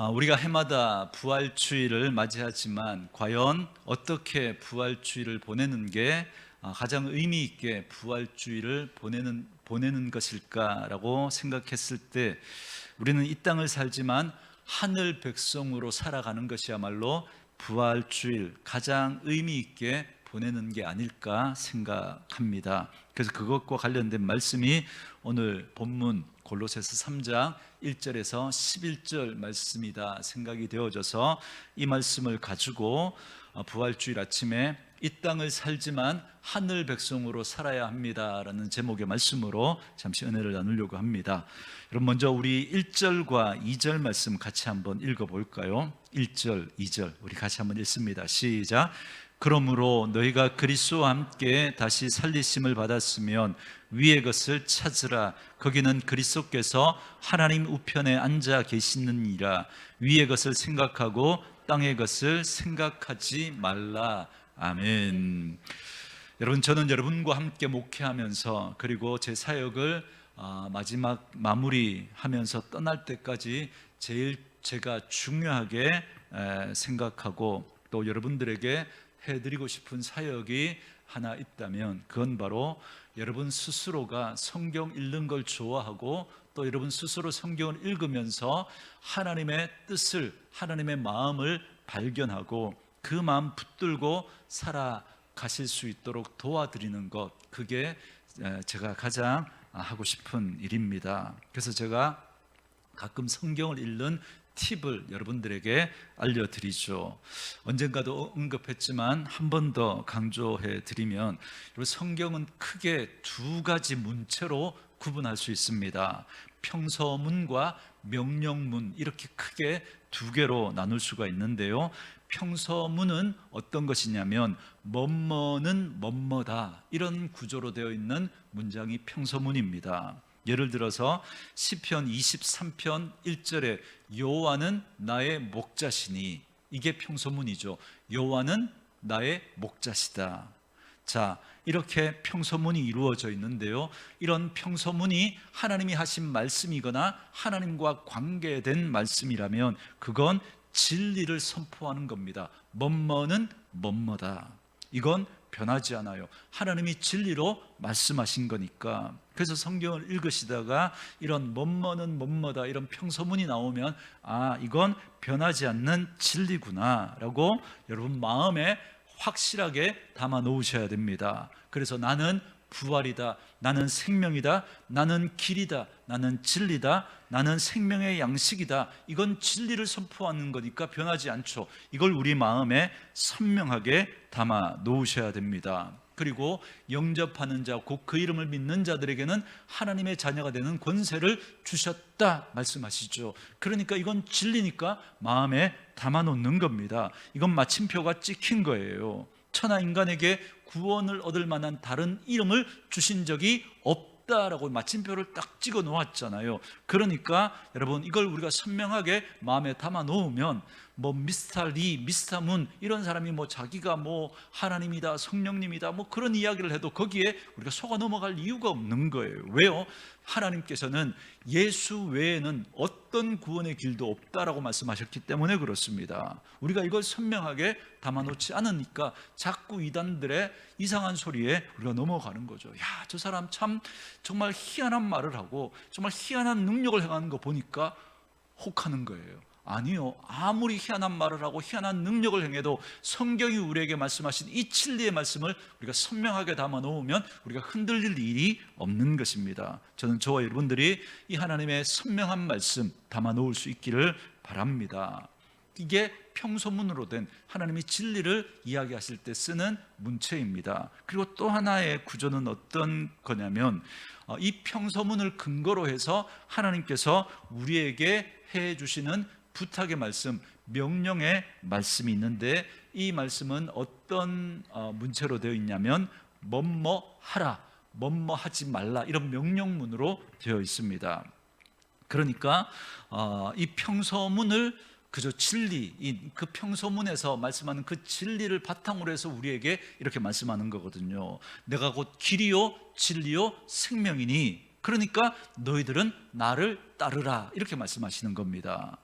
우리가 해마다 부활주일을 맞이하지만 과연 어떻게 부활주일을 보내는 게 가장 의미 있게 부활주일을 보내는 것일까라고 생각했을 때 우리는 이 땅을 살지만 하늘 백성으로 살아가는 것이야말로 부활주일 가장 의미 있게 보내는 게 아닐까 생각합니다. 그래서 그것과 관련된 말씀이 오늘 본문 골로새서 3장 1절에서 11절 말씀이다 생각이 되어져서 이 말씀을 가지고 부활주일 아침에 이 땅을 살지만 하늘 백성으로 살아야 합니다라는 제목의 말씀으로 잠시 은혜를 나누려고 합니다. 여러분, 먼저 우리 1절과 2절 말씀 같이 한번 읽어볼까요? 1절, 2절 우리 같이 한번 읽습니다. 시작. 그러므로 너희가 그리스도와 함께 다시 살리심을 받았으면 위의 것을 찾으라. 거기는 그리스도께서 하나님 우편에 앉아 계시느니라. 위의 것을 생각하고 땅의 것을 생각하지 말라. 아멘. 여러분, 저는 여러분과 함께 목회하면서 그리고 제 사역을 마지막 마무리하면서 떠날 때까지 제일 제가 중요하게 생각하고 또 여러분들에게 해드리고 싶은 사역이 하나 있다면 그건 바로 여러분 스스로가 성경 읽는 걸 좋아하고 또 여러분 스스로 성경을 읽으면서 하나님의 뜻을, 하나님의 마음을 발견하고 그 마음 붙들고 살아가실 수 있도록 도와드리는 것, 그게 제가 가장 하고 싶은 일입니다. 그래서 제가 가끔 성경을 읽는 팁을 여러분들에게 알려드리죠. 언젠가도 언급했지만 한 번 더 강조해 드리면, 성경은 크게 두 가지 문체로 구분할 수 있습니다. 평서문과 명령문, 이렇게 크게 두 개로 나눌 수가 있는데요. 평서문은 어떤 것이냐면 뭐뭐는 뭐뭐다, 이런 구조로 되어 있는 문장이 평서문입니다. 예를 들어서 시편 23편 1절에 여호와는 나의 목자시니, 이게 평서문이죠. 여호와는 나의 목자시다. 자, 이렇게 평서문이 이루어져 있는데요, 이런 평서문이 하나님이 하신 말씀이거나 하나님과 관계된 말씀이라면 그건 진리를 선포하는 겁니다. 뭐뭐는 뭐뭐다, 이건 변하지 않아요. 하나님이 진리로 말씀하신 거니까. 그래서 성경을 읽으시다가 이런 뭐뭐는 뭐뭐다, 이런 평서문이 나오면 이건 변하지 않는 진리구나 라고 여러분 마음에 확실하게 담아 놓으셔야 됩니다. 그래서 나는 부활이다, 나는 생명이다, 나는 길이다, 나는 진리다, 나는 생명의 양식이다, 이건 진리를 선포하는 거니까 변하지 않죠. 이걸 우리 마음에 선명하게 담아 놓으셔야 됩니다. 그리고 영접하는 자, 곧 그 이름을 믿는 자들에게는 하나님의 자녀가 되는 권세를 주셨다 말씀하시죠. 그러니까 이건 진리니까 마음에 담아 놓는 겁니다. 이건 마침표가 찍힌 거예요. 천하 인간에게 구원을 얻을 만한 다른 이름을 주신 적이 없다라고 마침표를 딱 찍어 놓았잖아요. 그러니까 여러분, 이걸 우리가 선명하게 마음에 담아 놓으면 미스터 리, 미스터 문, 이런 사람이 자기가 하나님이다, 성령님이다, 그런 이야기를 해도 거기에 우리가 속아 넘어갈 이유가 없는 거예요. 왜요? 하나님께서는 예수 외에는 어떤 구원의 길도 없다라고 말씀하셨기 때문에 그렇습니다. 우리가 이걸 선명하게 담아놓지 않으니까 자꾸 이단들의 이상한 소리에 우리가 넘어가는 거죠. 야, 저 사람 참 정말 희한한 말을 하고 정말 희한한 능력을 행하는 거 보니까 혹하는 거예요. 아니요, 아무리 희한한 말을 하고 희한한 능력을 행해도 성경이 우리에게 말씀하신 이 진리의 말씀을 우리가 선명하게 담아 놓으면 우리가 흔들릴 일이 없는 것입니다. 저는 저와 여러분들이 이 하나님의 선명한 말씀 담아 놓을 수 있기를 바랍니다. 이게 평소문으로 된 하나님이 진리를 이야기하실 때 쓰는 문체입니다. 그리고 또 하나의 구조는 어떤 거냐면, 이 평소문을 근거로 해서 하나님께서 우리에게 해 주시는 부탁의 말씀, 명령의 말씀이 있는데, 이 말씀은 어떤 문체로 되어 있냐면 뭐뭐 하라, 뭐뭐 하지 말라, 이런 명령문으로 되어 있습니다. 그러니까 이 평서문을 그저 진리, 그 평소문에서 말씀하는 그 진리를 바탕으로 해서 우리에게 이렇게 말씀하는 거거든요. 내가 곧 길이요 진리요 생명이니, 그러니까 너희들은 나를 따르라, 이렇게 말씀하시는 겁니다.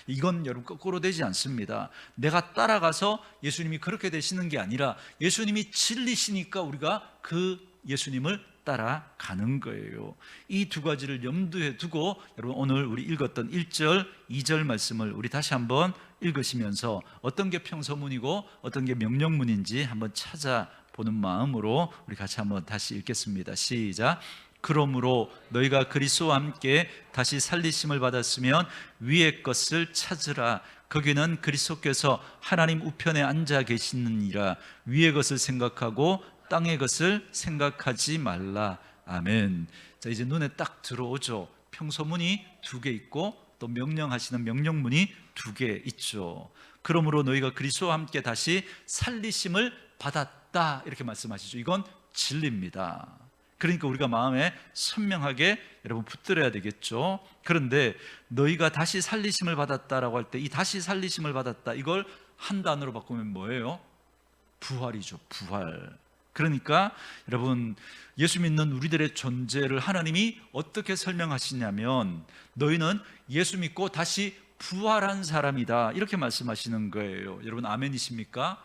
이건 여러분 거꾸로 되지 않습니다. 내가 따라가서 예수님이 그렇게 되시는 게 아니라 예수님이 진리시니까 우리가 그 예수님을 따라가는 거예요. 이 두 가지를 염두에 두고 여러분 오늘 우리 읽었던 1절, 2절 말씀을 우리 다시 한번 읽으시면서 어떤 게 평서문이고 어떤 게 명령문인지 한번 찾아보는 마음으로 우리 같이 한번 다시 읽겠습니다. 시작. 그러므로 너희가 그리스도와 함께 다시 살리심을 받았으면 위의 것을 찾으라. 거기는 그리스도께서 하나님 우편에 앉아 계시느니라. 위의 것을 생각하고 땅의 것을 생각하지 말라. 아멘. 자, 이제 눈에 딱 들어오죠. 평소문이 2개 있고 또 명령하시는 명령문이 2개 있죠. 그러므로 너희가 그리스도와 함께 다시 살리심을 받았다, 이렇게 말씀하시죠. 이건 진리입니다. 그러니까 우리가 마음에 선명하게 여러분 붙들어야 되겠죠. 그런데 너희가 다시 살리심을 받았다라고 할 때 이 다시 살리심을 받았다, 이걸 한 단어로 바꾸면 뭐예요? 부활이죠. 부활. 그러니까 여러분, 예수 믿는 우리들의 존재를 하나님이 어떻게 설명하시냐면 너희는 예수 믿고 다시 부활한 사람이다, 이렇게 말씀하시는 거예요. 여러분 아멘이십니까?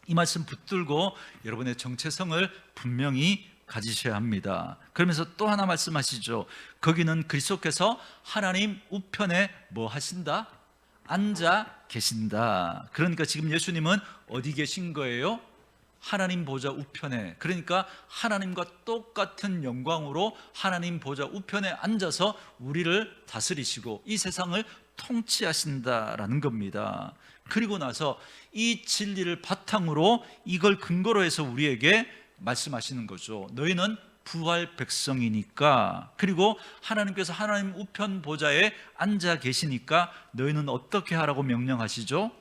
이 말씀 붙들고 여러분의 정체성을 분명히 가지셔야 합니다. 그러면서 또 하나 말씀하시죠. 거기는 그리스도께서 하나님 우편에 뭐 하신다? 앉아 계신다. 그러니까 지금 예수님은 어디 계신 거예요? 하나님 보좌 우편에. 그러니까 하나님과 똑같은 영광으로 하나님 보좌 우편에 앉아서 우리를 다스리시고 이 세상을 통치하신다라는 겁니다. 그리고 나서 이 진리를 바탕으로 이걸 근거로 해서 우리에게 말씀하시는 거죠. 너희는 부활 백성이니까, 그리고 하나님께서 하나님 우편 보좌에 앉아 계시니까 너희는 어떻게 하라고 명령하시죠?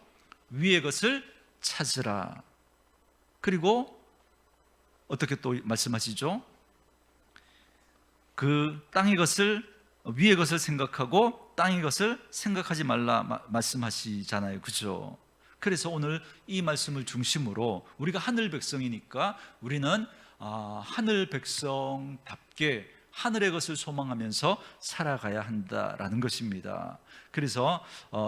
위의 것을 찾으라. 그리고 어떻게 또 말씀하시죠? 그 땅의 것을, 위의 것을 생각하고 땅의 것을 생각하지 말라 말씀하시잖아요. 그죠? 그래서 오늘 이 말씀을 중심으로 우리가 하늘 백성이니까 우리는 하늘 백성답게 하늘의 것을 소망하면서 살아가야 한다라는 것입니다. 그래서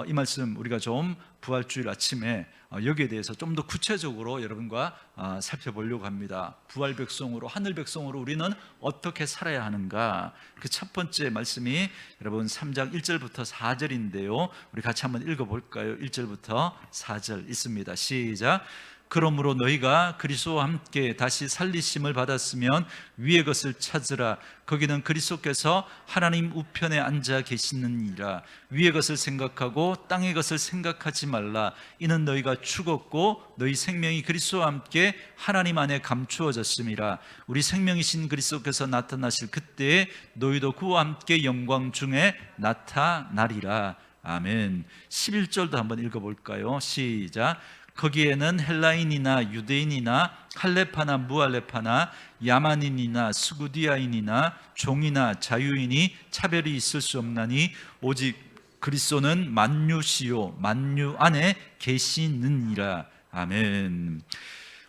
이 말씀 우리가 좀 부활주일 아침에 여기에 대해서 좀 더 구체적으로 여러분과 살펴보려고 합니다. 부활 백성으로, 하늘 백성으로 우리는 어떻게 살아야 하는가? 그 첫 번째 말씀이 여러분 3장 1절부터 4절인데요 우리 같이 한번 읽어볼까요? 1절부터 4절 있습니다. 시작. 그러므로 너희가 그리스도와 함께 다시 살리심을 받았으면 위의 것을 찾으라. 거기는 그리스도께서 하나님 우편에 앉아 계시느니라. 위의 것을 생각하고 땅의 것을 생각하지 말라. 이는 너희가 죽었고 너희 생명이 그리스도와 함께 하나님 안에 감추어졌음이라. 우리 생명이신 그리스도께서 나타나실 그때에 너희도 그와 함께 영광 중에 나타나리라. 아멘. 11절도 한번 읽어볼까요? 시작. 거기에는 헬라인이나 유대인이나 할레파나 무할레파나 야만인이나 스구디아인이나 종이나 자유인이 차별이 있을 수 없나니 오직 그리스도는 만유시요 만유 안에 계시느니라. 아멘.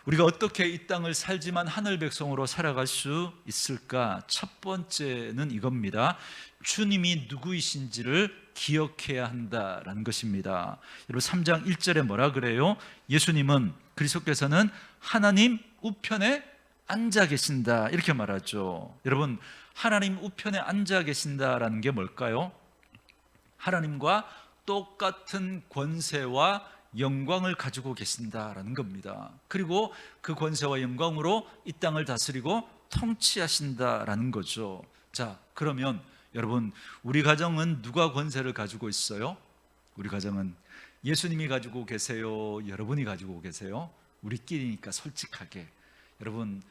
우리가 어떻게 이 땅을 살지만 하늘 백성으로 살아갈 수 있을까? 첫 번째는 이겁니다. 주님이 누구이신지를 기억해야 한다라는 것입니다. 여러분 3장 1절에 뭐라 그래요? 예수님은, 그리스도께서는 하나님 우편에 앉아 계신다, 이렇게 말하죠. 여러분 하나님 우편에 앉아 계신다라는 게 뭘까요? 하나님과 똑같은 권세와 영광을 가지고 계신다라는 겁니다. 그리고 그 권세와 영광으로 이 땅을 다스리고 통치하신다라는 거죠. 자, 그러면 여러분 우리 가정은 누가 권세를 가지고 있어요? 우리 가정은 예수님이 가지고 계세요? 여러분이 가지고 계세요? 우리끼리니까 솔직하게. 여러분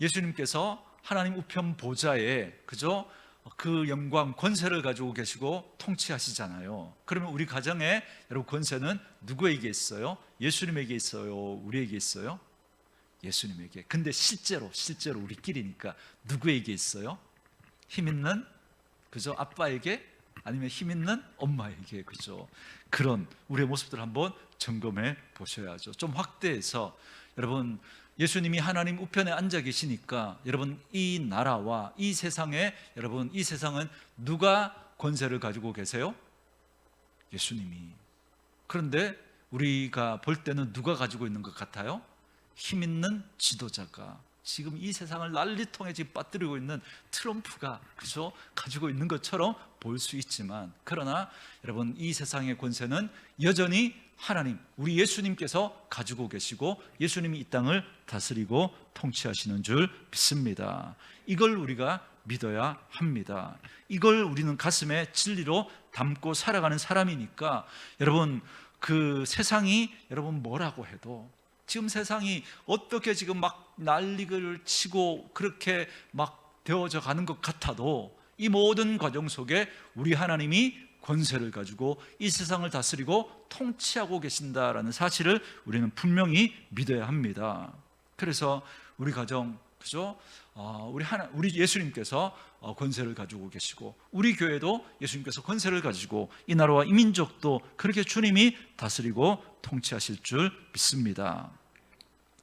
예수님께서 하나님 우편 보좌에, 그죠? 그 영광, 권세를 가지고 계시고 통치하시잖아요. 그러면 우리 가정에 여러분 권세는 누구에게 있어요? 예수님에게 있어요? 우리에게 있어요? 예수님에게. 근데 실제로 우리끼리니까 누구에게 있어요? 힘 있는, 그죠? 아빠에게, 아니면 힘 있는 엄마에게, 그죠? 그런 우리의 모습들 한번 점검해 보셔야죠. 좀 확대해서 여러분 예수님이 하나님 우편에 앉아 계시니까 여러분 이 나라와 이 세상에, 여러분 이 세상은 누가 권세를 가지고 계세요? 예수님이. 그런데 우리가 볼 때는 누가 가지고 있는 것 같아요? 힘 있는 지도자가, 지금 이 세상을 난리통에 지금 빠뜨리고 있는 트럼프가 그죠? 가지고 있는 것처럼 볼 수 있지만, 그러나 여러분, 이 세상의 권세는 여전히 하나님, 우리 예수님께서 가지고 계시고 예수님이 이 땅을 다스리고 통치하시는 줄 믿습니다. 이걸 우리가 믿어야 합니다. 이걸 우리는 가슴에 진리로 담고 살아가는 사람이니까, 여러분, 그 세상이 여러분 뭐라고 해도, 지금 세상이 어떻게 지금 막 난리를 치고 그렇게 막 되어져 가는 것 같아도, 이 모든 과정 속에 우리 하나님이 권세를 가지고 이 세상을 다스리고 통치하고 계신다라는 사실을 우리는 분명히 믿어야 합니다. 그래서 우리 가정, 그죠? 우리 예수님께서 권세를 가지고 계시고, 우리 교회도 예수님께서 권세를 가지고 이 나라와 이 민족도 그렇게 주님이 다스리고 통치하실 줄 믿습니다.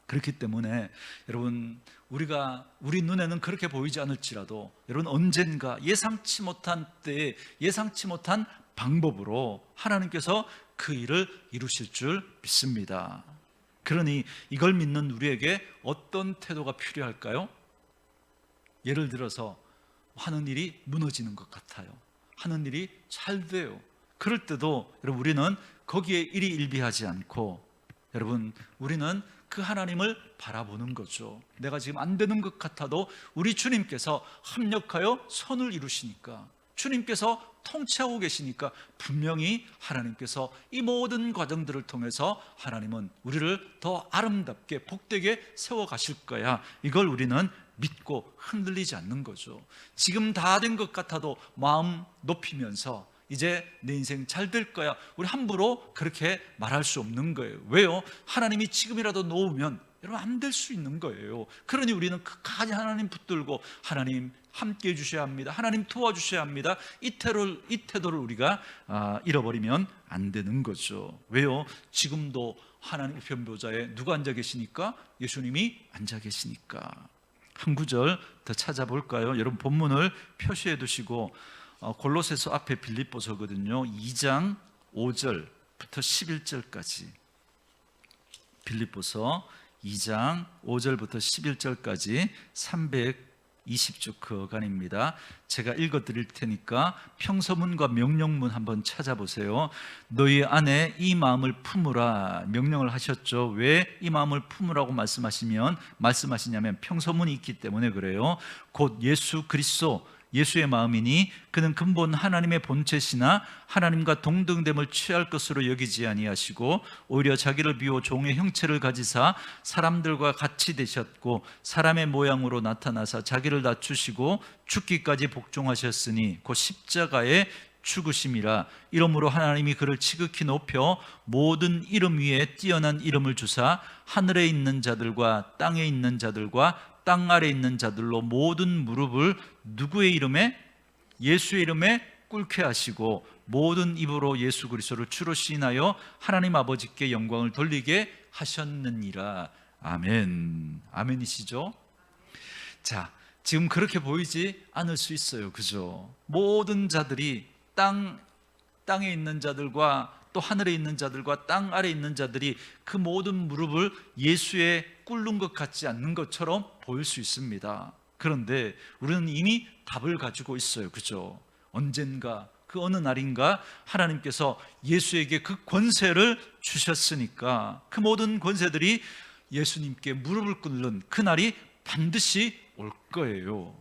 그렇기 때문에 여러분, 우리 눈에는 그렇게 보이지 않을지라도, 여러분, 언젠가 예상치 못한 때에 예상치 못한 방법으로 하나님께서 그 일을 이루실 줄 믿습니다. 그러니 이걸 믿는 우리에게 어떤 태도가 필요할까요? 예를 들어서 하는 일이 무너지는 것 같아요. 하는 일이 잘 돼요. 그럴 때도 여러분, 우리는 거기에 일희일비하지 않고, 여러분, 우리는 그 하나님을 바라보는 거죠. 내가 지금 안 되는 것 같아도 우리 주님께서 합력하여 선을 이루시니까, 주님께서 통치하고 계시니까, 분명히 하나님께서 이 모든 과정들을 통해서 하나님은 우리를 더 아름답게 복되게 세워가실 거야. 이걸 우리는 믿고 흔들리지 않는 거죠. 지금 다 된 것 같아도 마음 높이면서 이제 내 인생 잘 될 거야, 우리 함부로 그렇게 말할 수 없는 거예요. 왜요? 하나님이 지금이라도 놓으면 여러분 안 될 수 있는 거예요. 그러니 우리는 끝까지 하나님 붙들고, 하나님 함께 해주셔야 합니다, 하나님 도와주셔야 합니다, 이 태도를 우리가 잃어버리면 안 되는 거죠. 왜요? 지금도 하나님 우편보좌에 누가 앉아 계시니까? 예수님이 앉아 계시니까. 한 구절 더 찾아볼까요? 여러분, 본문을 표시해 두시고, 골로새서 앞에 빌립보서거든요. 2장 5절부터 11절까지. 빌립보서 2장 5절부터 11절까지 320쪽 그 어간입니다. 제가 읽어드릴 테니까 평서문과 명령문 한번 찾아보세요. 너희 안에 이 마음을 품으라 명령을 하셨죠. 왜 이 마음을 품으라고 말씀하시냐면 평서문이 있기 때문에 그래요. 곧 예수 그리스도, 예수의 마음이니 그는 근본 하나님의 본체시나 하나님과 동등됨을 취할 것으로 여기지 아니하시고 오히려 자기를 비워 종의 형체를 가지사 사람들과 같이 되셨고 사람의 모양으로 나타나사 자기를 낮추시고 죽기까지 복종하셨으니 곧 십자가의 죽으심이라. 이러므로 하나님이 그를 지극히 높여 모든 이름 위에 뛰어난 이름을 주사 하늘에 있는 자들과 땅에 있는 자들과 땅 아래 있는 자들로 모든 무릎을 누구의 이름에? 예수의 이름에 꿇게 하시고 모든 입으로 예수 그리스도를 주로 시인하여 하나님 아버지께 영광을 돌리게 하셨느니라. 아멘. 아멘이시죠? 자, 지금 그렇게 보이지 않을 수 있어요. 그죠? 모든 자들이 땅에 있는 자들과 또 하늘에 있는 자들과 땅 아래에 있는 자들이 그 모든 무릎을 예수에 꿇는 것 같지 않는 것처럼 보일 수 있습니다. 그런데 우리는 이미 답을 가지고 있어요. 그죠? 언젠가 그 어느 날인가 하나님께서 예수에게 그 권세를 주셨으니까 그 모든 권세들이 예수님께 무릎을 꿇는 그 날이 반드시 올 거예요.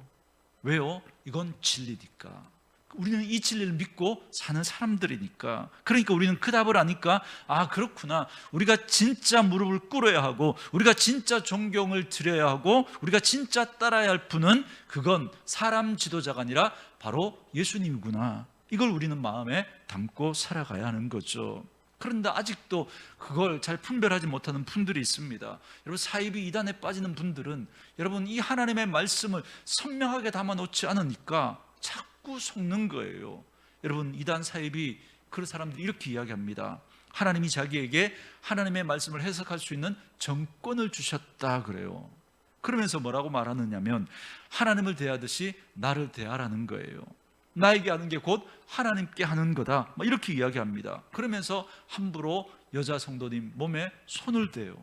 왜요? 이건 진리니까. 우리는 이 진리를 믿고 사는 사람들이니까. 그러니까 우리는 그 답을 아니까, 아 그렇구나, 우리가 진짜 무릎을 꿇어야 하고 우리가 진짜 존경을 드려야 하고 우리가 진짜 따라야 할 분은 그건 사람 지도자가 아니라 바로 예수님이구나. 이걸 우리는 마음에 담고 살아가야 하는 거죠. 그런데 아직도 그걸 잘 분별하지 못하는 분들이 있습니다. 여러분, 사이비 이단에 빠지는 분들은 여러분 이 하나님의 말씀을 선명하게 담아놓지 않으니까 자꾸 속는 거예요. 여러분, 이단 사입이 그런 사람들이 이렇게 이야기합니다. 하나님이 자기에게 하나님의 말씀을 해석할 수 있는 정권을 주셨다 그래요. 그러면서 뭐라고 말하느냐면 하나님을 대하듯이 나를 대하라는 거예요. 나에게 하는 게 곧 하나님께 하는 거다, 이렇게 이야기합니다. 그러면서 함부로 여자 성도님 몸에 손을 대요.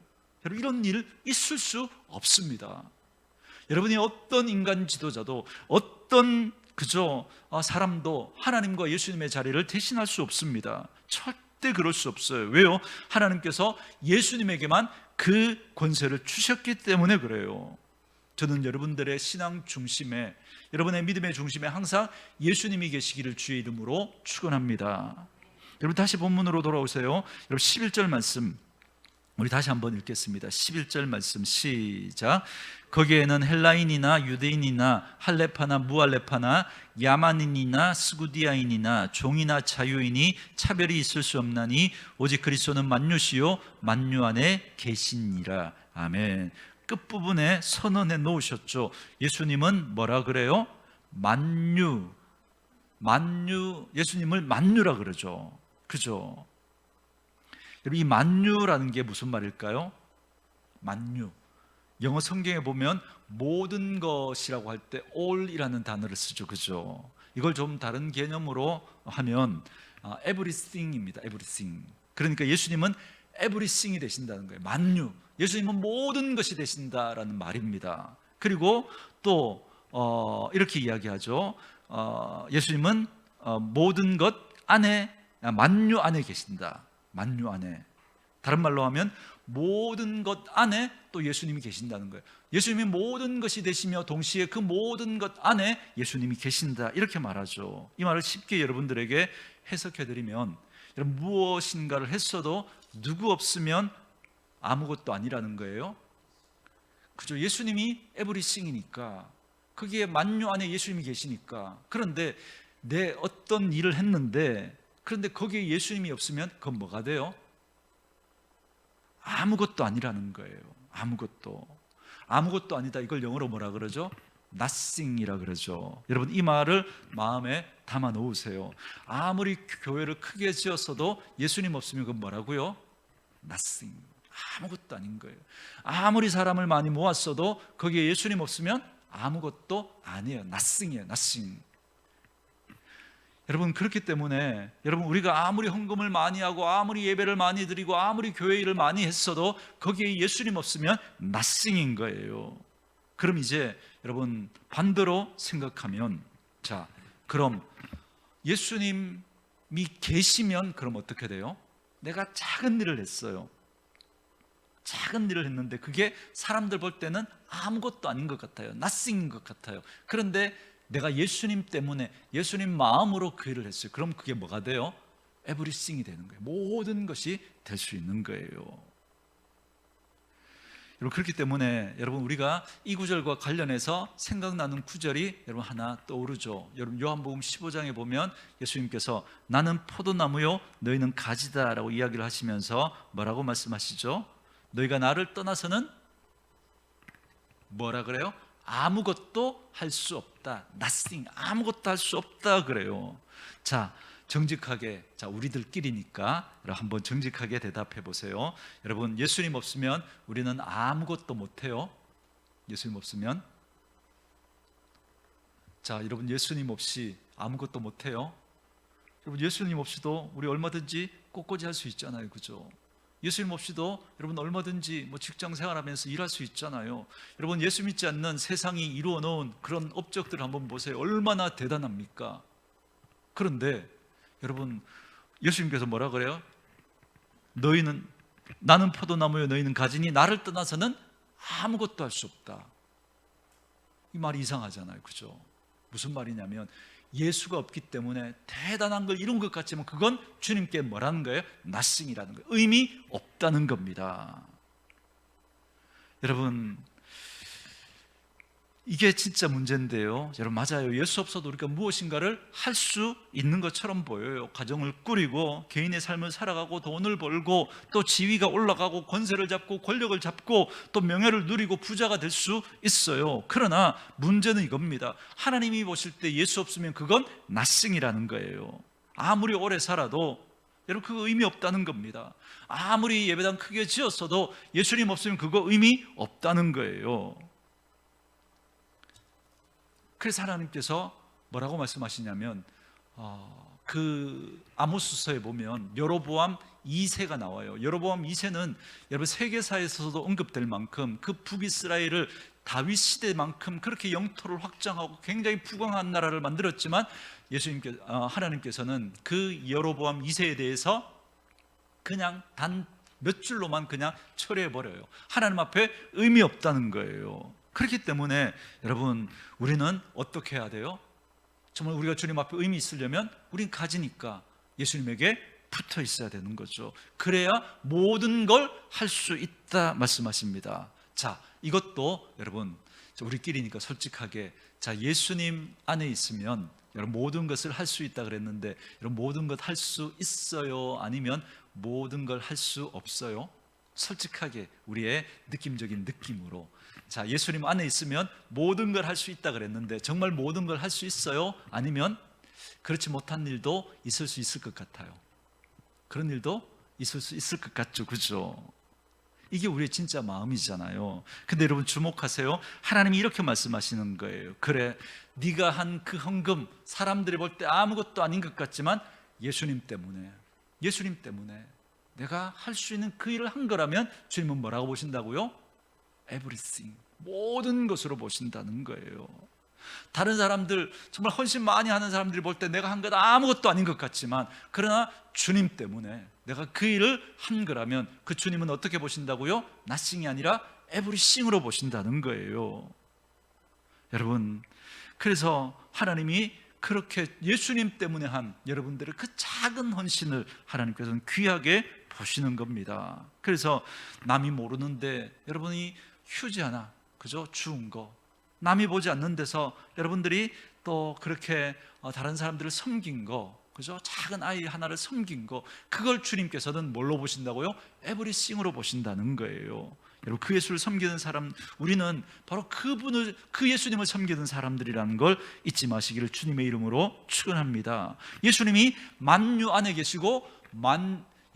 여러분, 이런 일 있을 수 없습니다. 여러분이 어떤 인간 지도자도 어떤 사람도 하나님과 예수님의 자리를 대신할 수 없습니다. 절대 그럴 수 없어요. 왜요? 하나님께서 예수님에게만 그 권세를 주셨기 때문에 그래요. 저는 여러분들의 신앙 중심에, 여러분의 믿음의 중심에 항상 예수님이 계시기를 주의 이름으로 축원합니다. 여러분, 다시 본문으로 돌아오세요. 여러분, 11절 말씀 우리 다시 한번 읽겠습니다. 11절 말씀 시작. 거기에는 헬라인이나 유대인이나 할레파나 무할레파나 야만인이나 스구디아인이나 종이나 자유인이 차별이 있을 수 없나니 오직 그리스도는 만유시요 만유 안에 계시니라. 아멘. 끝부분에 선언해 놓으셨죠. 예수님은 뭐라 그래요? 만유, 예수님을 만유라 그러죠. 그죠? 이 만유라는 게 무슨 말일까요? 만유, 영어 성경에 보면 모든 것이라고 할 때 all이라는 단어를 쓰죠. 그죠? 이걸 좀 다른 개념으로 하면 everything입니다. everything. 그러니까 예수님은 everything이 되신다는 거예요. 만유, 예수님은 모든 것이 되신다라는 말입니다. 그리고 또 이렇게 이야기하죠. 예수님은 모든 것 안에, 만유 안에 계신다. 만유 안에. 다른 말로 하면 모든 것 안에 또 예수님이 계신다는 거예요. 예수님이 모든 것이 되시며 동시에 그 모든 것 안에 예수님이 계신다, 이렇게 말하죠. 이 말을 쉽게 여러분들에게 해석해드리면, 여러분, 무엇인가를 했어도 누구 없으면 아무것도 아니라는 거예요. 그죠? 예수님이 에브리싱이니까, 거기에 만유 안에 예수님이 계시니까. 그런데 내 어떤 일을 했는데, 그런데 거기에 예수님이 없으면 그건 뭐가 돼요? 아무것도 아니라는 거예요. 아무것도 아니다. 이걸 영어로 뭐라 그러죠? nothing이라 그러죠. 여러분, 이 말을 마음에 담아 놓으세요. 아무리 교회를 크게 지었어도 예수님 없으면 그건 뭐라고요? nothing. 아무것도 아닌 거예요. 아무리 사람을 많이 모았어도 거기에 예수님 없으면 아무것도 아니에요. nothing이에요. nothing. 여러분, 그렇기 때문에 여러분, 우리가 아무리 헌금을 많이 하고 아무리 예배를 많이 드리고 아무리 교회 일을 많이 했어도 거기에 예수님 없으면 nothing인 거예요. 그럼 이제 여러분, 반대로 생각하면, 자, 그럼 예수님이 계시면 그럼 어떻게 돼요? 내가 작은 일을 했어요. 작은 일을 했는데 그게 사람들 볼 때는 아무것도 아닌 것 같아요. nothing인 것 같아요. 그런데 내가 예수님 때문에, 예수님 마음으로 그 일을 했어요. 그럼 그게 뭐가 돼요? everything이 되는 거예요. 모든 것이 될 수 있는 거예요. 여러분, 그렇기 때문에 여러분, 우리가 이 구절과 관련해서 생각나는 구절이 여러분 하나 떠오르죠. 여러분, 요한복음 15장에 보면 예수님께서 나는 포도나무요 너희는 가지다 라고 이야기를 하시면서 뭐라고 말씀하시죠? 너희가 나를 떠나서는 뭐라 그래요? 아무것도 할 수 없다. nothing. 아무것도 할 수 없다 그래요. 자, 정직하게, 자, 우리들끼리니까 한번 정직하게 대답해 보세요. 여러분, 예수님 없으면 우리는 아무것도 못 해요. 예수님 없으면. 자, 여러분, 예수님 없이 아무것도 못 해요. 여러분, 예수님 없이도 우리 얼마든지 꽃꽂이 할 수 있잖아요. 그죠? 예수님 없이도 여러분 얼마든지 직장 생활하면서 일할 수 있잖아요. 여러분, 예수 믿지 않는 세상이 이루어 놓은 그런 업적들을 한번 보세요. 얼마나 대단합니까? 그런데 여러분, 예수님께서 뭐라 그래요? 너희는, 나는 포도나무요 너희는 가지니 나를 떠나서는 아무것도 할 수 없다. 이 말이 이상하잖아요. 그죠? 무슨 말이냐면, 예수가 없기 때문에 대단한 걸 이룬 것 같지만 그건 주님께 뭐라는 거예요? nothing이라는 거예요. 의미 없다는 겁니다. 여러분, 이게 진짜 문제인데요. 여러분, 맞아요. 예수 없어도 우리가 무엇인가를 할 수 있는 것처럼 보여요. 가정을 꾸리고 개인의 삶을 살아가고 돈을 벌고 또 지위가 올라가고 권세를 잡고 권력을 잡고 또 명예를 누리고 부자가 될 수 있어요. 그러나 문제는 이겁니다. 하나님이 보실 때 예수 없으면 그건 nothing이라는 거예요. 아무리 오래 살아도 여러분, 그거 의미 없다는 겁니다. 아무리 예배당 크게 지었어도 예수님 없으면 그거 의미 없다는 거예요. 그래서 하나님께서 뭐라고 말씀하시냐면 그 아모스서에 보면 여로보암 2세가 나와요. 여로보암 2세는 여러분 세계사에서도 언급될 만큼 그 북이스라엘을 다윗 시대만큼 그렇게 영토를 확장하고 굉장히 부강한 나라를 만들었지만 하나님께서는 그 여로보암 2세에 대해서 그냥 단 몇 줄로만 그냥 처리해버려요. 하나님 앞에 의미 없다는 거예요. 그렇기 때문에 여러분, 우리는 어떻게 해야 돼요? 정말 우리가 주님 앞에 의미 있으려면 우린 가지니까 예수님에게 붙어 있어야 되는 거죠. 그래야 모든 걸 할 수 있다 말씀하십니다. 자, 이것도 여러분, 우리끼리니까 솔직하게, 자, 예수님 안에 있으면 여러분 모든 것을 할 수 있다 그랬는데, 여러분 모든 것 할 수 있어요? 아니면 모든 걸 할 수 없어요? 솔직하게 우리의 느낌적인 느낌으로, 자, 예수님 안에 있으면 모든 걸 할 수 있다 그랬는데 정말 모든 걸 할 수 있어요? 아니면 그렇지 못한 일도 있을 수 있을 것 같아요. 그런 일도 있을 수 있을 것 같죠, 그죠? 이게 우리의 진짜 마음이잖아요. 근데 여러분 주목하세요. 하나님이 이렇게 말씀하시는 거예요. 그래, 네가 한 그 헌금 사람들이 볼 때 아무것도 아닌 것 같지만 예수님 때문에 내가 할 수 있는 그 일을 한 거라면 주님은 뭐라고 보신다고요? Everything, 모든 것으로 보신다는 거예요. 다른 사람들, 정말 헌신 많이 하는 사람들이 볼 때 내가 한 것 아무것도 아닌 것 같지만, 그러나 주님 때문에 내가 그 일을 한 거라면 그 주님은 어떻게 보신다고요? nothing이 아니라 everything으로 보신다는 거예요. 여러분, 그래서 하나님이 그렇게 예수님 때문에 한 여러분들의 그 작은 헌신을 하나님께서는 귀하게 보시는 겁니다. 그래서 남이 모르는데 여러분이 휴지 하나, 그죠? 주운 거, 남이 보지 않는 데서 여러분들이 또 그렇게 다른 사람들을 섬긴 거, 그죠? 작은 아이 하나를 섬긴 거, 그걸 주님께서는 뭘로 보신다고요? 에브리싱으로 보신다는 거예요. 여러분, 그 예수를 섬기는 사람, 우리는 바로 그 예수님을 섬기는 사람들이라는 걸 잊지 마시기를 주님의 이름으로 축원합니다. 예수님이 만유 안에 계시고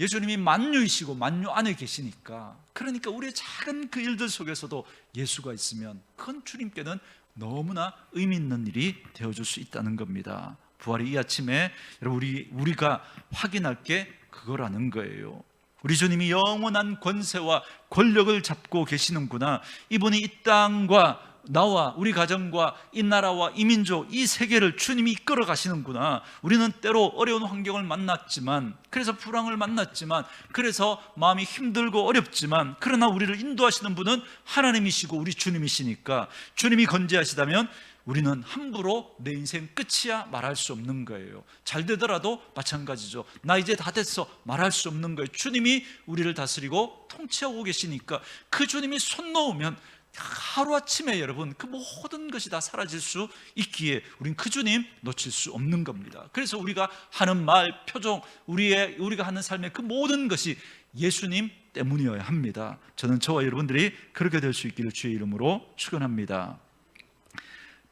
예수님이 만유이시고 만유 안에 계시니까, 그러니까 우리의 작은 그 일들 속에서도 예수가 있으면 그건 주님께는 너무나 의미 있는 일이 되어줄 수 있다는 겁니다. 부활의 이 아침에 여러분, 우리가 확인할 게 그거라는 거예요. 우리 주님이 영원한 권세와 권력을 잡고 계시는구나. 이분이 이 땅과 나와 우리 가정과 이 나라와 이 민족, 이 세계를 주님이 이끌어 가시는구나. 우리는 때로 어려운 환경을 만났지만, 그래서 불황을 만났지만, 그래서 마음이 힘들고 어렵지만, 그러나 우리를 인도하시는 분은 하나님이시고 우리 주님이시니까, 주님이 건재하시다면 우리는 함부로 내 인생 끝이야 말할 수 없는 거예요. 잘 되더라도 마찬가지죠. 나 이제 다 됐어 말할 수 없는 거예요. 주님이 우리를 다스리고 통치하고 계시니까, 그 주님이 손 놓으면 하루아침에 여러분 그 모든 것이 다 사라질 수 있기에 우린 그 주님 놓칠 수 없는 겁니다. 그래서 우리가 하는 말, 표정, 우리가 하는 삶의 그 모든 것이 예수님 때문이어야 합니다. 저는 저와 여러분들이 그렇게 될 수 있기를 주의 이름으로 축원합니다.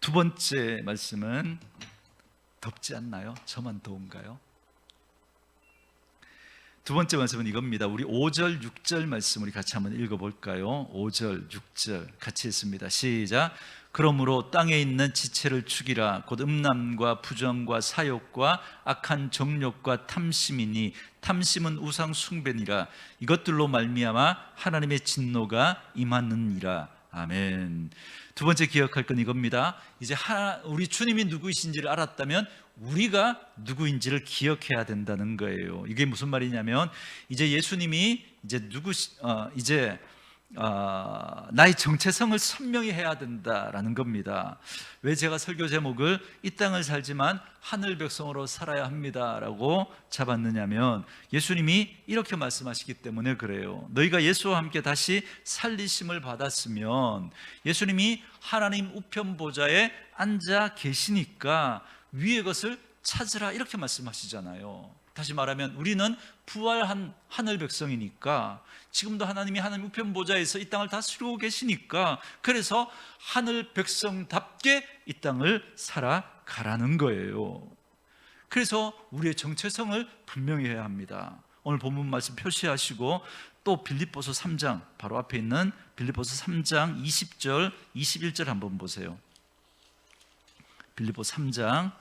두 번째 말씀은, 덥지 않나요? 저만 더운가요? 두 번째 말씀은 이겁니다. 우리 5절, 6절 말씀 우리 같이 한번 읽어볼까요? 5절, 6절 같이 읽습니다. 시작. 그러므로 땅에 있는 지체를 죽이라. 곧 음란과 부정과 사욕과 악한 정욕과 탐심이니, 탐심은 우상 숭배니라. 이것들로 말미암아 하나님의 진노가 임하느니라. 아멘. 두 번째 기억할 건 이겁니다. 이제 우리 주님이 누구이신지를 알았다면 우리가 누구인지를 기억해야 된다는 거예요. 이게 무슨 말이냐면, 이제 예수님이 이제 나의 정체성을 선명히 해야 된다라는 겁니다. 왜 제가 설교 제목을 이 땅을 살지만 하늘 백성으로 살아야 합니다라고 잡았느냐면, 예수님이 이렇게 말씀하시기 때문에 그래요. 너희가 예수와 함께 다시 살리심을 받았으면, 예수님이 하나님 우편 보좌에 앉아 계시니까 위의 것을 찾으라, 이렇게 말씀하시잖아요. 다시 말하면 우리는 부활한 하늘 백성이니까, 지금도 하나님이 하나님 우편 보좌에서 이 땅을 다스리고 계시니까, 그래서 하늘 백성답게 이 땅을 살아가라는 거예요. 그래서 우리의 정체성을 분명히 해야 합니다. 오늘 본문 말씀 표시하시고, 또 빌립보서 3장 바로 앞에 있는 빌립보서 3장 20절 21절 한번 보세요. 빌립보 3장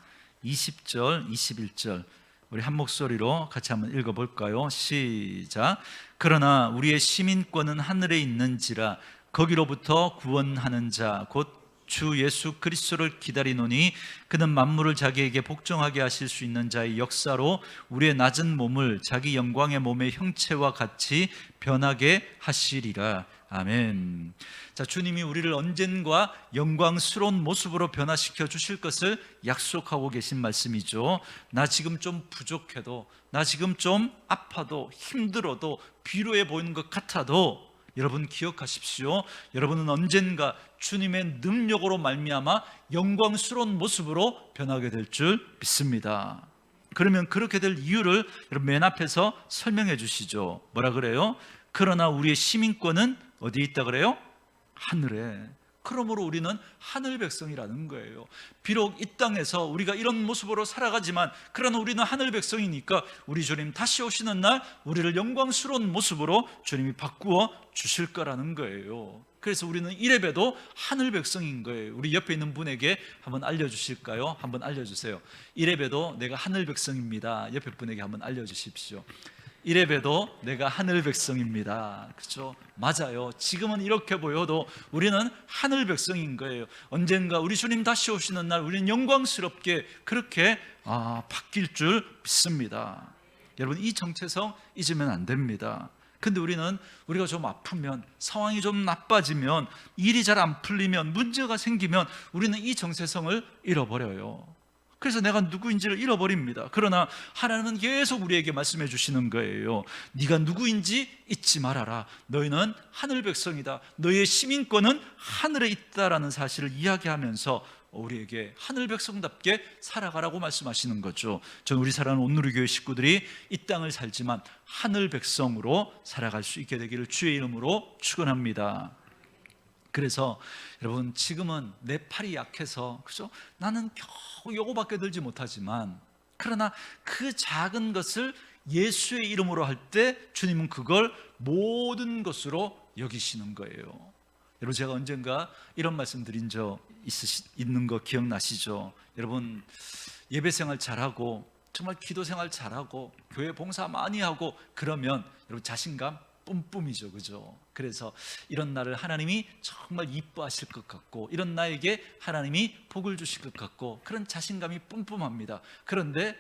20절 21절 우리 한 목소리로 같이 한번 읽어볼까요? 시작. 그러나 우리의 시민권은 하늘에 있는지라 거기로부터 구원하는 자 곧 주 예수 그리스도를 기다리노니 그는 만물을 자기에게 복종하게 하실 수 있는 자의 역사로 우리의 낮은 몸을 자기 영광의 몸의 형체와 같이 변하게 하시리라. 아멘. 자, 주님이 우리를 언젠가 영광스러운 모습으로 변화시켜 주실 것을 약속하고 계신 말씀이죠. 나 지금 좀 부족해도, 나 지금 좀 아파도, 힘들어도, 비루해 보이는 것 같아도 여러분 기억하십시오. 여러분은 언젠가 주님의 능력으로 말미암아 영광스러운 모습으로 변하게 될 줄 믿습니다. 그러면 그렇게 될 이유를 여러분 맨 앞에서 설명해 주시죠. 뭐라 그래요? 그러나 우리의 시민권은 어디에 있다 그래요? 하늘에. 그러므로 우리는 하늘 백성이라는 거예요. 비록 이 땅에서 우리가 이런 모습으로 살아가지만 그러나 우리는 하늘 백성이니까 우리 주님 다시 오시는 날 우리를 영광스러운 모습으로 주님이 바꾸어 주실 거라는 거예요. 그래서 우리는 이래봬도 하늘 백성인 거예요. 우리 옆에 있는 분에게 한번 알려주실까요? 한번 알려주세요. 이래봬도 내가 하늘 백성입니다. 옆에 분에게 한번 알려주십시오. 이래봬도 내가 하늘 백성입니다. 그렇죠? 맞아요. 지금은 이렇게 보여도 우리는 하늘 백성인 거예요. 언젠가 우리 주님 다시 오시는 날 우리는 영광스럽게 그렇게 바뀔 줄 믿습니다. 여러분, 이 정체성 잊으면 안 됩니다. 근데 우리가 좀 아프면, 상황이 좀 나빠지면, 일이 잘 안 풀리면, 문제가 생기면 우리는 이 정체성을 잃어버려요. 그래서 내가 누구인지를 잃어버립니다. 그러나 하나님은 계속 우리에게 말씀해 주시는 거예요. 네가 누구인지 잊지 말아라. 너희는 하늘 백성이다. 너희의 시민권은 하늘에 있다라는 사실을 이야기하면서 우리에게 하늘 백성답게 살아가라고 말씀하시는 거죠. 저는 우리 사랑하는 온누리교회 식구들이 이 땅을 살지만 하늘 백성으로 살아갈 수 있게 되기를 주의 이름으로 축원합니다. 그래서 여러분, 지금은 내 팔이 약해서, 그죠? 나는 겨우 요거밖에 들지 못하지만, 그러나 그 작은 것을 예수의 이름으로 할 때 주님은 그걸 모든 것으로 여기시는 거예요. 여러분, 제가 언젠가 이런 말씀 드린 적 있는 거 기억나시죠? 여러분, 예배 생활 잘하고 정말 기도 생활 잘하고 교회 봉사 많이 하고 그러면 여러분 자신감 뿜뿜이죠, 그죠? 그래서 이런 나를 하나님이 정말 이뻐하실 것 같고, 이런 나에게 하나님이 복을 주실 것 같고, 그런 자신감이 뿜뿜합니다. 그런데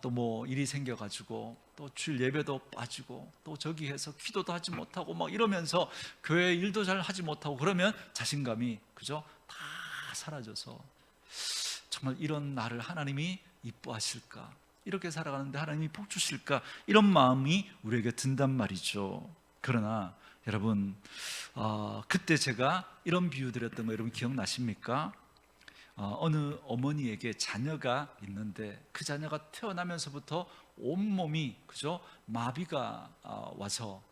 또 뭐 일이 생겨가지고 또 주일 예배도 빠지고 또 저기 해서 기도도 하지 못하고 막 이러면서 교회 일도 잘 하지 못하고 그러면 자신감이, 그죠? 다 사라져서 정말 이런 나를 하나님이 이뻐하실까? 이렇게 살아가는데 하나님이 복 주실까? 이런 마음이 우리에게 든단 말이죠. 그러나 여러분, 그때 제가 이런 비유 드렸던 거 여러분 기억나십니까? 어느 어머니에게 자녀가 있는데 그 자녀가 태어나면서부터 온몸이, 그죠? 마비가 와서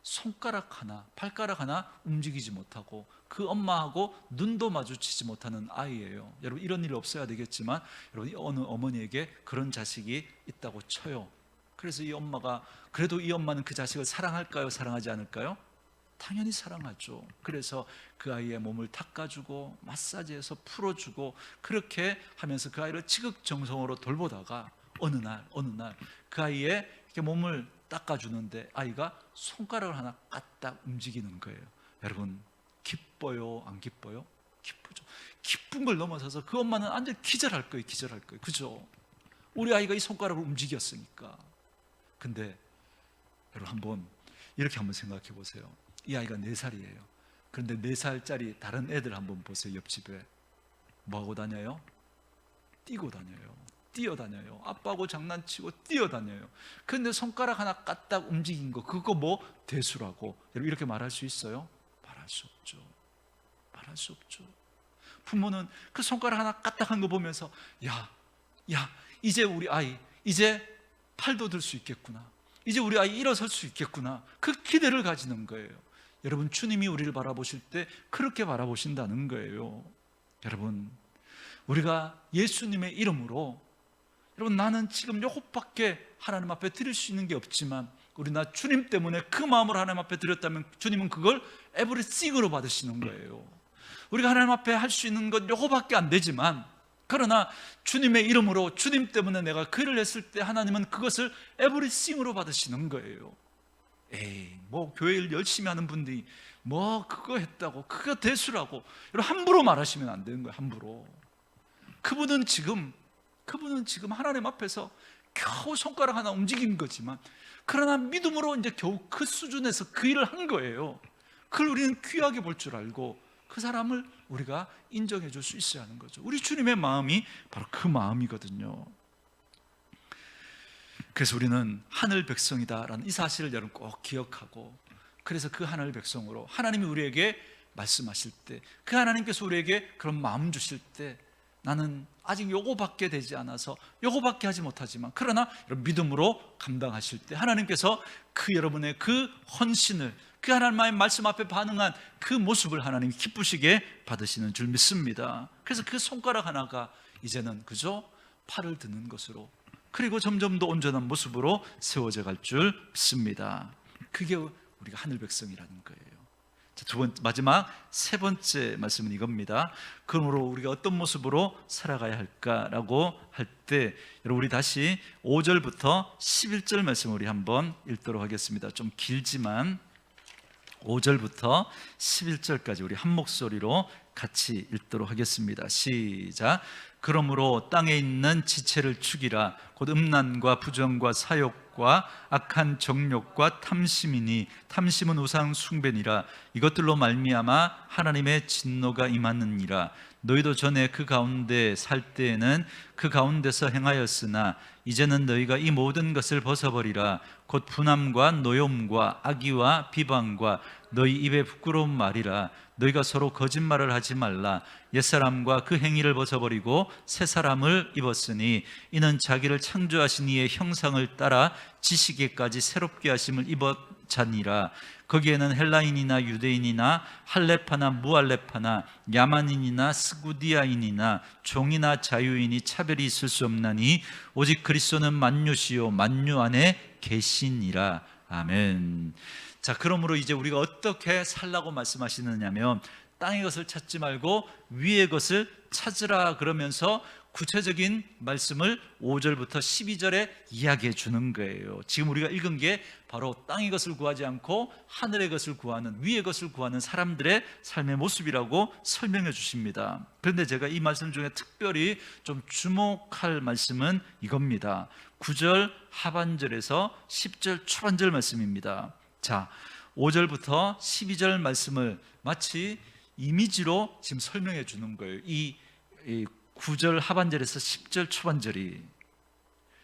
손가락 하나, 발가락 하나 움직이지 못하고 그 엄마하고 눈도 마주치지 못하는 아이예요. 여러분, 이런 일 없어야 되겠지만 여러분, 어느 어머니에게 그런 자식이 있다고 쳐요. 그래서 이 엄마가, 그래도 이 엄마는 그 자식을 사랑할까요? 사랑하지 않을까요? 당연히 사랑하죠. 그래서 그 아이의 몸을 닦아주고 마사지해서 풀어주고 그렇게 하면서 그 아이를 지극정성으로 돌보다가 어느 날 그 아이의 이렇게 몸을 닦아주는데 아이가 손가락을 하나 까딱 움직이는 거예요. 여러분, 기뻐요? 안 기뻐요? 기쁘죠. 기쁜 걸 넘어서서 그 엄마는 완전 기절할 거예요. 그죠? 우리 아이가 이 손가락을 움직였으니까. 근데 여러분, 이렇게 한번 생각해 보세요. 이 아이가 4살이에요. 그런데 4살짜리 다른 애들 한번 보세요. 옆집에 뭐하고 다녀요? 뛰고 다녀요. 뛰어다녀요. 아빠하고 장난치고 뛰어다녀요. 그런데 손가락 하나 까딱 움직인 거, 그거 뭐 대수라고 여러분 이렇게 말할 수 있어요? 말할 수 없죠. 부모는 그 손가락 하나 까딱한 거 보면서 야 이제 우리 아이 이제 팔도 들 수 있겠구나, 이제 우리 아이 일어설 수 있겠구나, 그 기대를 가지는 거예요. 여러분, 주님이 우리를 바라보실 때 그렇게 바라보신다는 거예요. 여러분, 우리가 예수님의 이름으로, 여러분, 나는 지금 요것밖에 하나님 앞에 드릴 수 있는 게 없지만 우리 나 주님 때문에 그 마음으로 하나님 앞에 드렸다면 주님은 그걸 에브리띵으로 받으시는 거예요. 우리가 하나님 앞에 할 수 있는 건 요거밖에 안 되지만 그러나 주님의 이름으로, 주님 때문에 내가 그 일을 했을 때 하나님은 그것을 에브리싱으로 받으시는 거예요. 에이, 뭐 교회 일 열심히 하는 분들이 뭐 그거 했다고, 그거 대수라고 여러분 함부로 말하시면 안 되는 거예요. 함부로. 그분은 지금 하나님 앞에서 겨우 손가락 하나 움직인 거지만, 그러나 믿음으로 이제 겨우 그 수준에서 그 일을 한 거예요. 그걸 우리는 귀하게 볼 줄 알고 그 사람을 우리가 인정해 줄 수 있어야 하는 거죠. 우리 주님의 마음이 바로 그 마음이거든요. 그래서 우리는 하늘 백성이다라는 이 사실을 여러분 꼭 기억하고, 그래서 그 하늘 백성으로 하나님이 우리에게 말씀하실 때, 그 하나님께서 우리에게 그런 마음 주실 때, 나는 아직 요거밖에 되지 않아서 요거밖에 하지 못하지만, 그러나 믿음으로 감당하실 때 하나님께서 그 여러분의 그 헌신을, 그 하나님의 말씀 앞에 반응한 그 모습을 하나님이 기쁘시게 받으시는 줄 믿습니다. 그래서 그 손가락 하나가 이제는 그저 팔을 드는 것으로, 그리고 점점 더 온전한 모습으로 세워져 갈 줄 믿습니다. 그게 우리가 하늘 백성이라는 거예요. 자, 마지막 세 번째 말씀은 이겁니다. 그러므로 우리가 어떤 모습으로 살아가야 할까라고 할 때, 여러분 우리 다시 5절부터 11절 말씀을 우리 한번 읽도록 하겠습니다. 좀 길지만 5절부터 11절까지 우리 한 목소리로 같이 읽도록 하겠습니다. 시작. 그러므로 땅에 있는 지체를 죽이라. 곧 음란과 부정과 사욕과 악한 정욕과 탐심이니, 탐심은 우상 숭배니라. 이것들로 말미암아 하나님의 진노가 임하느니라. 너희도 전에 그 가운데 살 때에는 그 가운데서 행하였으나 이제는 너희가 이 모든 것을 벗어버리라. 곧 분함과 노염과 악의와 비방과 너희 입에 부끄러운 말이라. 너희가 서로 거짓말을 하지 말라. 옛사람과 그 행위를 벗어버리고 새 사람을 입었으니 이는 자기를 창조하신 이의 형상을 따라 지식에까지 새롭게 하심을 입었자니라. 거기에는 헬라인이나 유대인이나 할레파나 무할레파나 야만인이나 스구디아인이나 종이나 자유인이 차별이 있을 수 없나니 오직 그리스도는 만유시요 만유 안에 계시니라. 아멘. 자, 그러므로 이제 우리가 어떻게 살라고 말씀하시느냐면, 땅의 것을 찾지 말고 위의 것을 찾으라 그러면서 구체적인 말씀을 5절부터 12절에 이야기해 주는 거예요. 지금 우리가 읽은 게 바로 땅의 것을 구하지 않고 하늘의 것을 구하는, 위의 것을 구하는 사람들의 삶의 모습이라고 설명해 주십니다. 그런데 제가 이 말씀 중에 특별히 좀 주목할 말씀은 이겁니다. 9절 하반절에서 10절 초반절 말씀입니다. 자, 5절부터 12절 말씀을 마치 이미지로 지금 설명해 주는 거예요. 이 9절 하반절에서 10절 초반절이.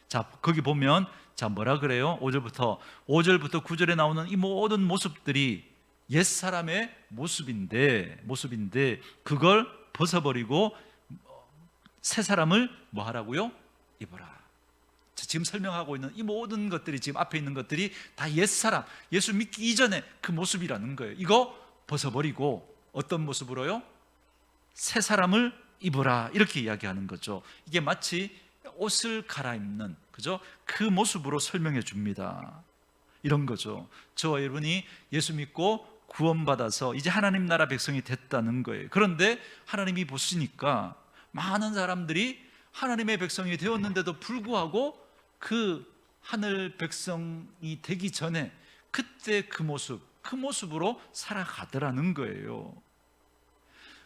자, 거기 보면 자 뭐라 그래요? 5절부터 9절에 나오는 이 모든 모습들이 옛사람의 모습인데 그걸 벗어버리고 새 사람을 뭐 하라고요? 입어라. 지금 설명하고 있는 이 모든 것들이, 지금 앞에 있는 것들이 다 옛사람, 예수 믿기 이전의 그 모습이라는 거예요. 이거 벗어버리고 어떤 모습으로요? 새 사람을 입으라, 이렇게 이야기하는 거죠. 이게 마치 옷을 갈아입는, 그죠? 그 모습으로 설명해 줍니다. 이런 거죠. 저와 여러분이 예수 믿고 구원받아서 이제 하나님 나라 백성이 됐다는 거예요. 그런데 하나님이 보시니까 많은 사람들이 하나님의 백성이 되었는데도 불구하고 그 하늘 백성이 되기 전에 그때 그 모습으로 살아가더라는 거예요.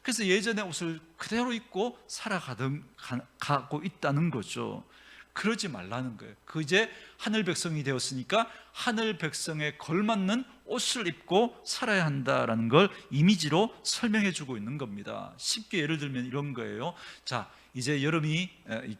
그래서 예전의 옷을 그대로 입고 살아가고 있다는 거죠. 그러지 말라는 거예요. 그 이제 하늘 백성이 되었으니까 하늘 백성에 걸맞는 옷을 입고 살아야 한다라는 걸 이미지로 설명해 주고 있는 겁니다. 쉽게 예를 들면 이런 거예요. 자, 이제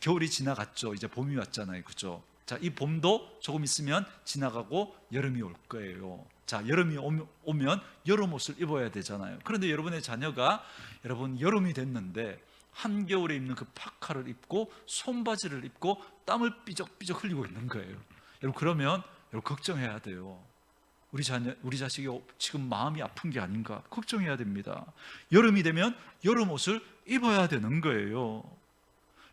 겨울이 지나갔죠. 이제 봄이 왔잖아요. 그죠? 자, 이 봄도 조금 있으면 지나가고 여름이 올 거예요. 자, 여름이 오면 여름 옷을 입어야 되잖아요. 그런데 여러분의 자녀가 여름이 됐는데 한겨울에 입는 그 파카를 입고 손바지를 입고 땀을 삐적삐적 흘리고 있는 거예요. 여러분, 그러면 걱정해야 돼요. 우리 자식이 지금 마음이 아픈 게 아닌가 걱정해야 됩니다. 여름이 되면 여름 옷을 입어야 되는 거예요.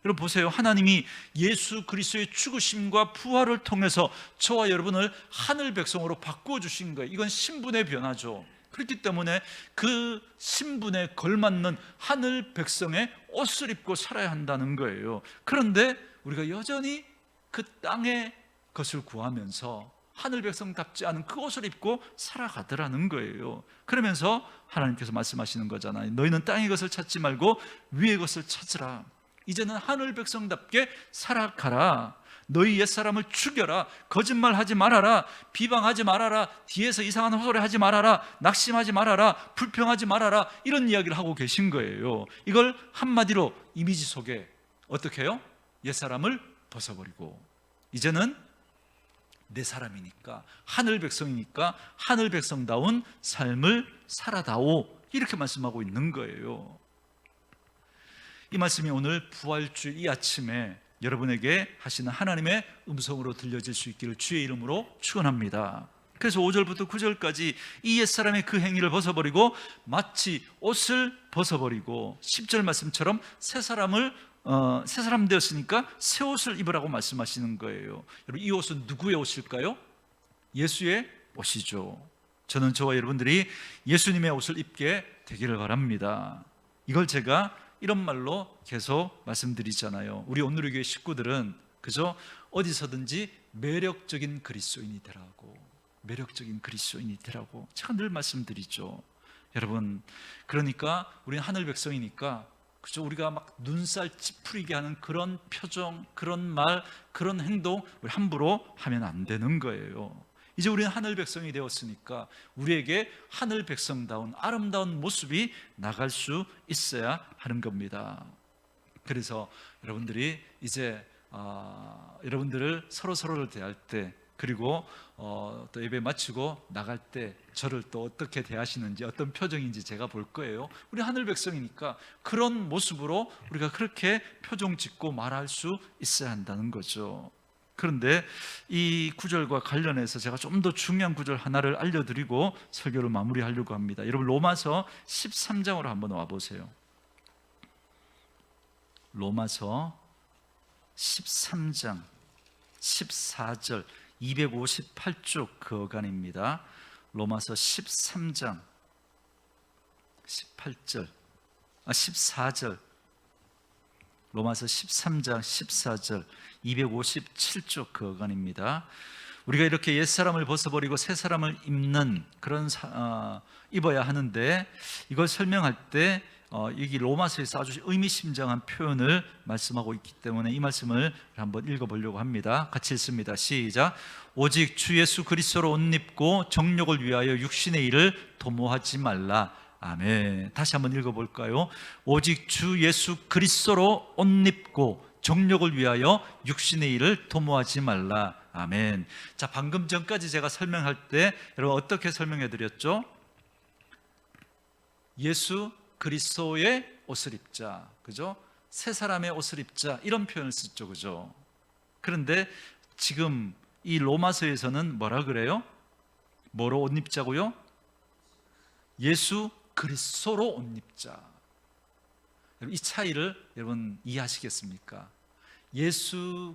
여러분 보세요. 하나님이 예수 그리스도의 죽으심과 부활을 통해서 저와 여러분을 하늘 백성으로 바꾸어 주신 거예요. 이건 신분의 변화죠. 그렇기 때문에 그 신분에 걸맞는 하늘 백성의 옷을 입고 살아야 한다는 거예요. 그런데 우리가 여전히 그 땅의 것을 구하면서 하늘 백성답지 않은 그 옷을 입고 살아가더라는 거예요. 그러면서 하나님께서 말씀하시는 거잖아요. 너희는 땅의 것을 찾지 말고 위의 것을 찾으라. 이제는 하늘 백성답게 살아가라. 너희 옛사람을 죽여라. 거짓말하지 말아라. 비방하지 말아라. 뒤에서 이상한 헛소리 하지 말아라. 낙심하지 말아라. 불평하지 말아라. 이런 이야기를 하고 계신 거예요. 이걸 한마디로 이미지 속에 어떻게 해요? 옛사람을 벗어버리고 이제는 내 사람이니까, 하늘 백성이니까 하늘 백성다운 삶을 살아다오, 이렇게 말씀하고 있는 거예요. 이 말씀이 오늘 부활주일 이 아침에 여러분에게 하시는 하나님의 음성으로 들려질 수 있기를 주의 이름으로 축원합니다. 그래서 5절부터 9절까지 이 옛사람의 그 행위를 벗어버리고 마치 옷을 벗어버리고 10절 말씀처럼 새 사람 되었으니까 새 옷을 입으라고 말씀하시는 거예요. 여러분, 이 옷은 누구의 옷일까요? 예수의 옷이죠. 저는 저와 여러분들이 예수님의 옷을 입게 되기를 바랍니다. 이걸 제가 이런 말로 계속 말씀드리잖아요. 우리 온누리교회 식구들은 그저 어디서든지 매력적인 그리스도인이 되라고, 매력적인 그리스도인이 되라고 제가 늘 말씀드리죠. 여러분, 그러니까 우리는 하늘 백성이니까 그죠? 우리가 막 눈살 찌푸리게 하는 그런 표정, 그런 말, 그런 행동 우리 함부로 하면 안 되는 거예요. 이제 우리는 하늘 백성이 되었으니까 우리에게 하늘 백성다운 아름다운 모습이 나갈 수 있어야 하는 겁니다. 그래서 여러분들이 이제 여러분들을 서로를 대할 때, 그리고 또 예배 마치고 나갈 때 저를 또 어떻게 대하시는지, 어떤 표정인지 제가 볼 거예요. 우리 하늘 백성이니까 그런 모습으로 우리가 그렇게 표정 짓고 말할 수 있어야 한다는 거죠. 그런데 이 구절과 관련해서 제가 좀 더 중요한 구절 하나를 알려드리고 설교를 마무리하려고 합니다. 여러분, 로마서 13장으로 한번 와보세요. 로마서 13장 14절 258쪽 그 어간입니다. 로마서 13장 14절 로마서 13장 14절 257쪽 그 어간입니다. 우리가 이렇게 옛사람을 벗어버리고 새사람을 입는 그런 입어야 하는데, 이걸 설명할 때 여기 로마서에서 아주 의미심장한 표현을 말씀하고 있기 때문에 이 말씀을 한번 읽어보려고 합니다. 같이 읽습니다. 시작. 오직 주 예수 그리스도로 옷 입고 정욕을 위하여 육신의 일을 도모하지 말라. 아멘. 다시 한번 읽어볼까요? 오직 주 예수 그리스도로 옷 입고 정욕을 위하여 육신의 일을 도모하지 말라. 아멘. 자, 방금 전까지 제가 설명할 때 여러분 어떻게 설명해 드렸죠? 예수 그리스도의 옷을 입자, 그죠? 새 사람의 옷을 입자, 이런 표현을 쓰죠, 그죠? 그런데 지금 이 로마서에서는 뭐라 그래요? 뭐로 옷 입자고요? 예수 그리스도로 옷 입자. 이 차이를 여러분 이해하시겠습니까? 예수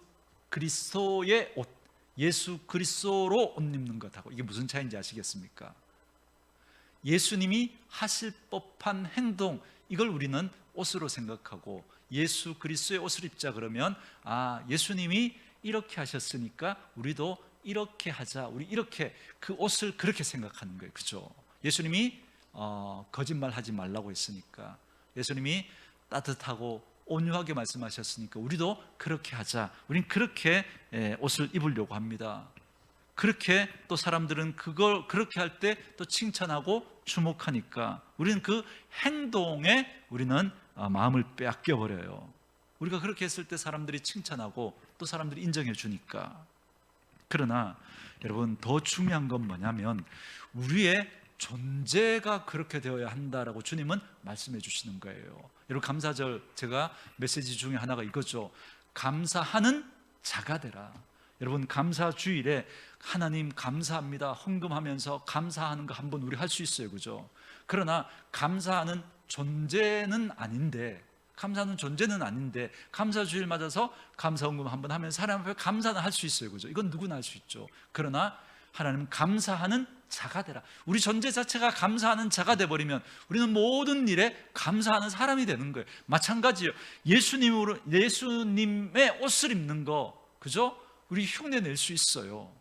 그리스도의 옷, 예수 그리스도로 옷 입는 것하고 이게 무슨 차이인지 아시겠습니까? 예수님이 하실 법한 행동, 이걸 우리는 옷으로 생각하고 예수 그리스도의 옷을 입자 그러면 예수님이 이렇게 하셨으니까 우리도 이렇게 하자, 우리 이렇게 그 옷을 그렇게 생각하는 거예요. 그죠? 예수님이 거짓말하지 말라고 했으니까, 예수님이 따뜻하고 온유하게 말씀하셨으니까 우리도 그렇게 하자, 우린 그렇게 옷을 입으려고 합니다. 그렇게 또 사람들은 그걸 그렇게 할 때 또 칭찬하고 주목하니까 우리는 그 행동에 우리는 마음을 빼앗겨 버려요. 우리가 그렇게 했을 때 사람들이 칭찬하고 또 사람들이 인정해 주니까. 그러나 여러분, 더 중요한 건 뭐냐면 우리의 존재가 그렇게 되어야 한다라고 주님은 말씀해 주시는 거예요. 여러분, 감사절 제가 메시지 중에 하나가 이거죠. 감사하는 자가 되라. 여러분, 감사주일에 하나님 감사합니다 헌금하면서 감사하는 거 한번 우리 할 수 있어요, 그죠? 그러나 감사하는 존재는 아닌데, 감사주일 맞아서 감사헌금 한번 하면 사람 앞에 감사는 할 수 있어요, 그죠? 이건 누구나 할 수 있죠. 그러나 하나님은 감사하는 자가 되라. 우리 존재 자체가 감사하는 자가 되어버리면 우리는 모든 일에 감사하는 사람이 되는 거예요. 마찬가지예요. 예수님의 옷을 입는 거, 그죠? 우리 흉내 낼 수 있어요.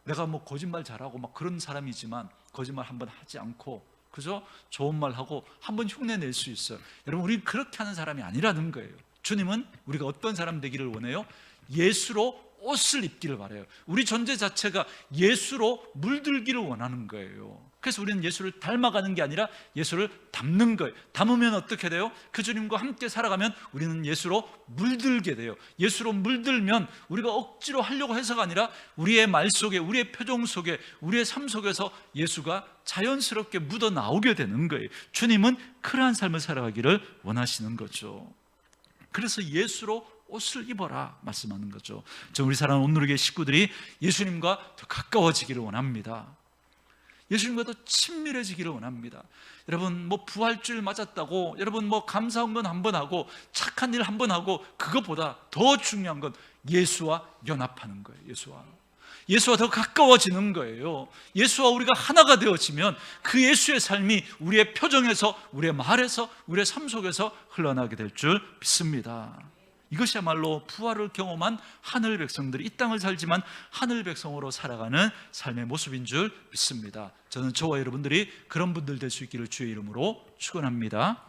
내가 뭐 거짓말 잘하고 막 그런 사람이지만 거짓말 한번 하지 않고, 그죠? 좋은 말 하고 한번 흉내 낼 수 있어요. 여러분, 우리는 그렇게 하는 사람이 아니라는 거예요. 주님은 우리가 어떤 사람 되기를 원해요? 예수로 옷을 입기를 바라요. 우리 존재 자체가 예수로 물들기를 원하는 거예요. 그래서 우리는 예수를 닮아가는 게 아니라 예수를 닮는 거예요. 닮으면 어떻게 돼요? 그 주님과 함께 살아가면 우리는 예수로 물들게 돼요. 예수로 물들면 우리가 억지로 하려고 해서가 아니라 우리의 말 속에, 우리의 표정 속에, 우리의 삶 속에서 예수가 자연스럽게 묻어 나오게 되는 거예요. 주님은 그러한 삶을 살아가기를 원하시는 거죠. 그래서 예수로 옷을 입어라 말씀하는 거죠. 우리 사랑하는 온누리교회 식구들이 예수님과 더 가까워지기를 원합니다. 예수님과 더 친밀해지기를 원합니다. 여러분, 뭐 부활주일 맞았다고 여러분 뭐 감사한 건 한 번 하고 착한 일 한 번 하고, 그것보다 더 중요한 건 예수와 연합하는 거예요. 예수와 더 가까워지는 거예요. 예수와 우리가 하나가 되어지면 그 예수의 삶이 우리의 표정에서, 우리의 말에서, 우리의 삶 속에서 흘러나게 될 줄 믿습니다. 이것이야말로 부활을 경험한 하늘 백성들이 이 땅을 살지만 하늘 백성으로 살아가는 삶의 모습인 줄 믿습니다. 저는 저와 여러분들이 그런 분들 될 수 있기를 주의 이름으로 축원합니다.